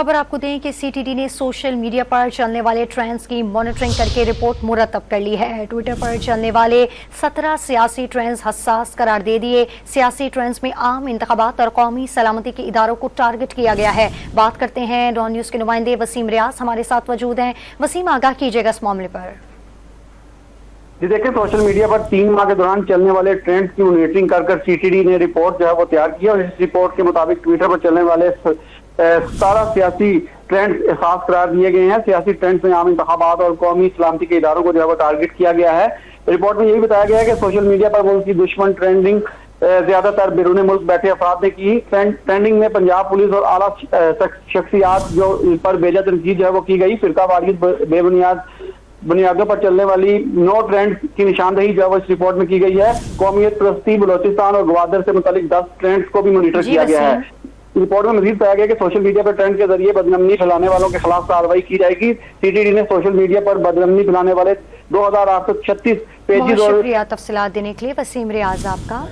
खबर आपको दें कि सीटीडी ने सोशल मीडिया पर चलने वाले ट्रेंड्स की मॉनिटरिंग करके रिपोर्ट मुरतब कर ली है। ट्विटर पर चलने वाले 17 सियासी ट्रेंड्स हसास करार दे दिए। सियासी ट्रेंड्स में आम इंतखाबात और कौमी सलामती के इदारों को टारगेट किया गया है। बात करते हैं डॉन न्यूज के नुमाइंदे वसीम रियाज हमारे साथ मौजूद हैं। वसीम, आगाह कीजिएगा इस मामले पर। जी देखिए, सोशल मीडिया पर 3 माह के दौरान चलने वाले ट्रेंड्स की मॉनिटरिंग कर सीटीडी ने रिपोर्ट जो है वो तैयार की और इस रिपोर्ट के मुताबिक ट्विटर पर चलने वाले 17 सियासी ट्रेंड्स खास करार दिए गए हैं। सियासी ट्रेंड्स में आम इंतखाबात और कौमी सलामती के इदारों को जो है वो टारगेट किया गया है। रिपोर्ट में यही बताया गया है कि सोशल मीडिया पर मुल्क की दुश्मन ट्रेंडिंग ज्यादातर बैरून मुल्क बैठे अफराद ने की। ट्रेंडिंग में पंजाब पुलिस और आला शख्सियात जो पर बेजा तनकीद जो है वो की गई। फिरका वारियत बुनियादों पर चलने वाली 9 ट्रेंड की निशानदेही जो है वो इस रिपोर्ट में की गई है। कौमियत प्रस्ती, बलोचिस्तान और गवादर से मुतालिक 10 ट्रेंड्स को भी मॉनिटर किया गया है। रिपोर्ट में मजीद बताया गया कि सोशल मीडिया पर ट्रेंड के जरिए बदनामी फैलाने वालों के खिलाफ कार्रवाई की जाएगी। सीटीडी ने सोशल मीडिया पर बदनामी फैलाने वाले 2836 पेजेस और शुक्रिया तफसीलात देने के लिए वसीम रियाज आपका।